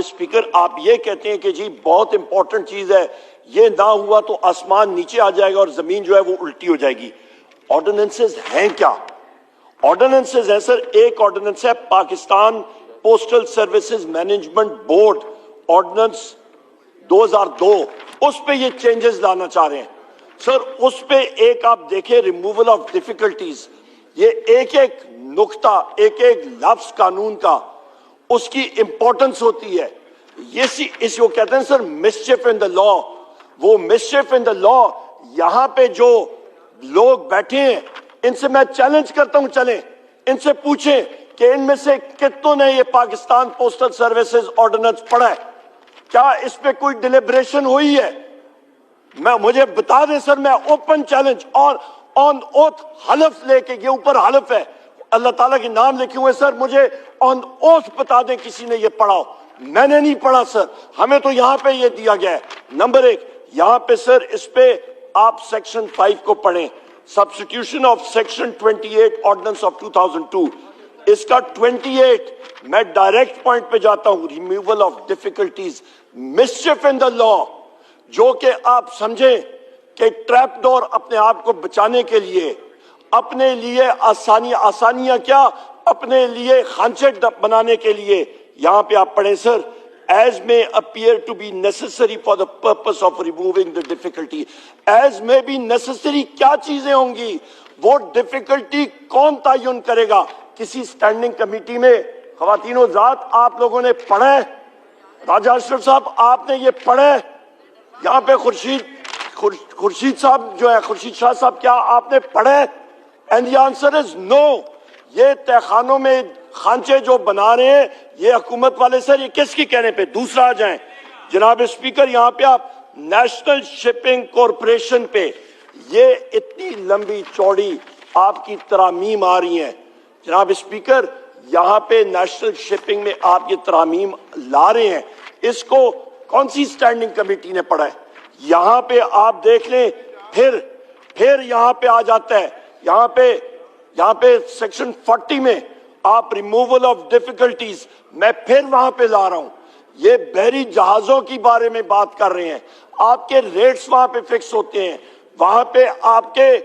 Speaker आप ये कहते हैं कि जी बहुत इंपॉर्टेंट चीज है, ये ना हुआ तो आसमान नीचे आ जाएगा और जमीन जो है वो उल्टी हो जाएगी। ऑर्डिनेंसेस हैं क्या? ऑर्डिनेंसेस है सर, एक ऑर्डिनेंस है Pakistan postal services management board ordinance 2002, उस पे ये चेंजेस लाना चाह रहे हैं सर। उस पे एक आप देखें रिमूवल ऑफ डिफिकल्टीज, ये एक एक नुक्ता, एक एक लफ्ज कानून का उसकी इंपॉर्टेंस होती है। ये इसको कहते हैं सर मिसचिफ इन द लॉ। वो मिसचिफ इन द लॉ, यहां पे जो लोग बैठे हैं इनसे मैं चैलेंज करता हूं, चलें इनसे पूछें कि इनमें से कितनों ने ये पाकिस्तान पोस्टल सर्विसेज ऑर्डिनेंस पढ़ा है? क्या इस पे कोई डिलिब्रेशन हुई है? मुझे बता दें सर, मैं ओपन चैलेंज और ऑन ओथ हलफ लेके, ये ऊपर हलफ है, अल्लाह ताला के नाम लिखे हुए सर, मुझे ऑन ओथ बता दें किसी ने ये पढ़ा हो। मैंने नहीं पढ़ा सर, हमें तो यहां पे ये दिया गया है। नंबर एक, यहां पे सर इस पे आप सेक्शन 5 को पढ़ें, substitution of section 28 ordinance of 2002। इसका 28, मैं डायरेक्ट पॉइंट पे जाता हूं, removal of difficulties, mischief in the law, जो कि आप समझें कि ट्रैप डोर अपने आप को बचाने के लिए, अपने लिए आसानियां क्या, अपने लिए खांचे बनाने के लिए, यहां पे आप पढ़ें sir, as may appear to be necessary for the purpose of removing the difficulty। as may be necessary क्या चीजें होंगी, वो डिफिकल्टी कौन तयन करेगा? किसी स्टैंडिंग कमेटी में ख्वातीनो जात आप लोगों ने पढ़ा है? राजा अशरफ साहब आपने ये पढ़ा है? यहाँ पे खुर्शीद साहब जो है, खुर्शीद शाह साहब, क्या आपने पढ़ा है? And the answer is no. ये तहखानों में खांचे जो बना रहे हैं ये हुकूमत वाले सर, ये किसकी कहने पे? दूसरा आ जाएं जनाब स्पीकर, यहाँ पे आप नेशनल शिपिंग कॉरपोरेशन पे ये इतनी लंबी चौड़ी आपकी तरामीम आ रही हैं जनाब स्पीकर, यहाँ पे नेशनल शिपिंग में आप ये तरामीम ला रहे हैं, इसको कौन सी स्टैंडिंग कमेटी ने पढ़ा है? यहाँ पे आप देख लें, फिर यहाँ पे आ जाता है, यहाँ पे सेक्शन 40 में आप रिमूवल ऑफ डिफिकल्टीज, मैं फिर वहां पे ला रहा हूं, ये बहरी जहाजों की बारे में बात कर रहे हैं। आपके रेट्स वहां पे फिक्स होते हैं, वहां पे आपके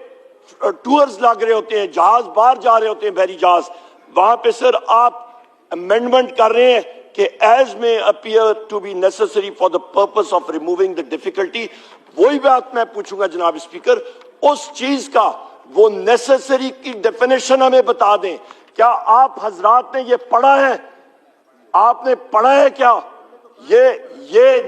टूर्स लग रहे होते हैं, जहाज बाहर जा रहे होते हैं, बहरी जहाज, वहां पे सर आप अमेंडमेंट कर रहे हैं कि एज में appear to be necessary for the purpose of removing the difficulty. वही बात मैं पूछूंगा जनाब स्पीकर, उस चीज का वो नेसेसरी की डेफिनेशन हमें बता दें। क्या आप हजरात ने ये पढ़ा है? आपने पढ़ा है क्या? ये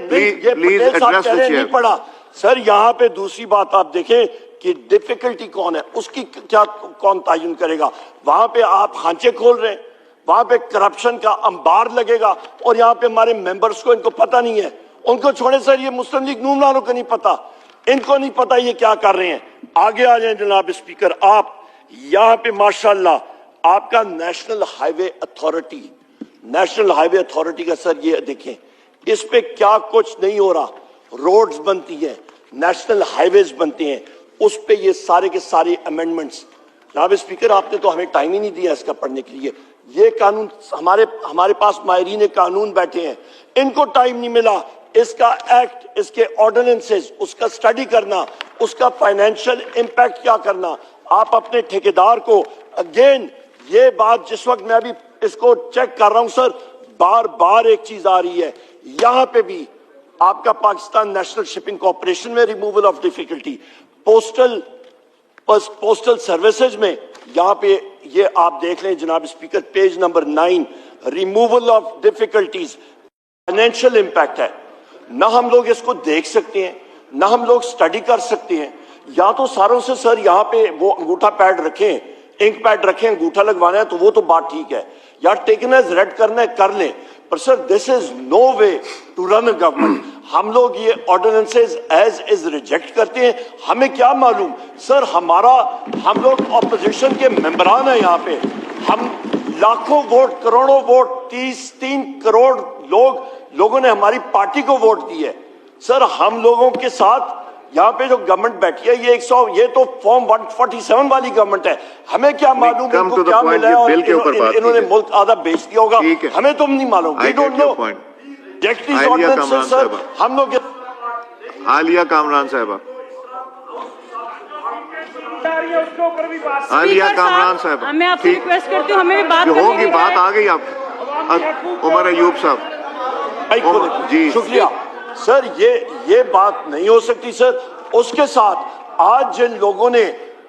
पटेल साहब कह रहे हैं नहीं पढ़ा सर। यहाँ पे दूसरी बात आप देखें कि डिफिकल्टी कौन है, उसकी क्या कौन तयन करेगा? वहां पे आप खांचे खोल रहे हैं, वहां पे करप्शन का अंबार लगेगा, और यहाँ पे हमारे मेंबर्स को इनको पता नहीं है। उनको छोड़े सर, ये मुस्लिम लीग नून वालों को नहीं पता, इनको नहीं पता ये क्या कर रहे हैं। आगे आ जाए जनाब स्पीकर, आप यहाँ पे माशाल्लाह आपका नेशनल हाईवे अथॉरिटी का सर ये देखें, इस पे क्या कुछ नहीं हो रहा। रोड्स बनती हैं, नेशनल हाईवेज बनते हैं, उस पे ये सारे के सारे अमेंडमेंट्स। जनाब स्पीकर, आपने तो हमें टाइम ही नहीं दिया इसका पढ़ने के लिए। ये कानून हमारे पास माहिरीन कानून बैठे हैं, इनको टाइम नहीं मिला इसका एक्ट, इसके ऑर्डिनेंसेस, उसका स्टडी करना, उसका फाइनेंशियल इम्पैक्ट क्या करना। आप अपने ठेकेदार को, अगेन ये बात जिस वक्त मैं अभी इसको चेक कर रहा हूं सर, बार बार एक चीज आ रही है, यहां पे भी आपका पाकिस्तान नेशनल शिपिंग कॉर्पोरेशन में removal of difficulty, postal services में यहां पे ये आप देख लें जनाब speaker, page number 9, removal of difficulties, financial impact है। ना हम लोग इसको देख सकते हैं, ना हम लोग स्टडी कर सकते हैं। या तो सारों से सर यहाँ पे वो अंगूठा पैड रखें, इंक पैड रखें, अंगूठा लगवाना है तो वो तो बात ठीक है, या टेकन एज रेड करना है कर लें, पर sir this is no way to run a government. हम लोग ये ऑर्डिनेंसेज एज इज रिजेक्ट करते हैं, हमें क्या मालूम सर, हम लोग ऑपोजिशन के मेंबरान हैं यहाँ पे, हम लाखों वोट, करोड़ों वोट, 3 करोड़ लोगों ने हमारी पार्टी को वोट दी है सर। हम लोगों के साथ यहाँ पे जो गवर्नमेंट बैठी है, ये तो फॉर्म 147 वाली गवर्नमेंट है, हमें क्या मालूम इनको क्या मिला है, और इन्होंने मुल्क आधा बेच दिया होगा, हमें तो नहीं मालूम, वी डोंट नो। डेक्टीज आलिया ऑर्डिनेंसेस कामरान सर साहबा। हम लोग आलिया कामरान साहबा, आलिया कामरान साहबा, मैं आपसे ठीक रिक्वेस्ट करती हूँ, हमें भी बात करने होगी, दीजिए। बात आ गई आप उमर अयूब साहब। जी शुक्रिया सर, ये बात नहीं हो सकती सर। उसके साथ आज जिन लोगों ने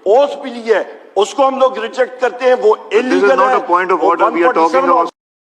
ओथ भी ली है उसको हम लोग रिजेक्ट करते हैं, वो This is इलीगल not है। a point of वो order. We are talking 147 about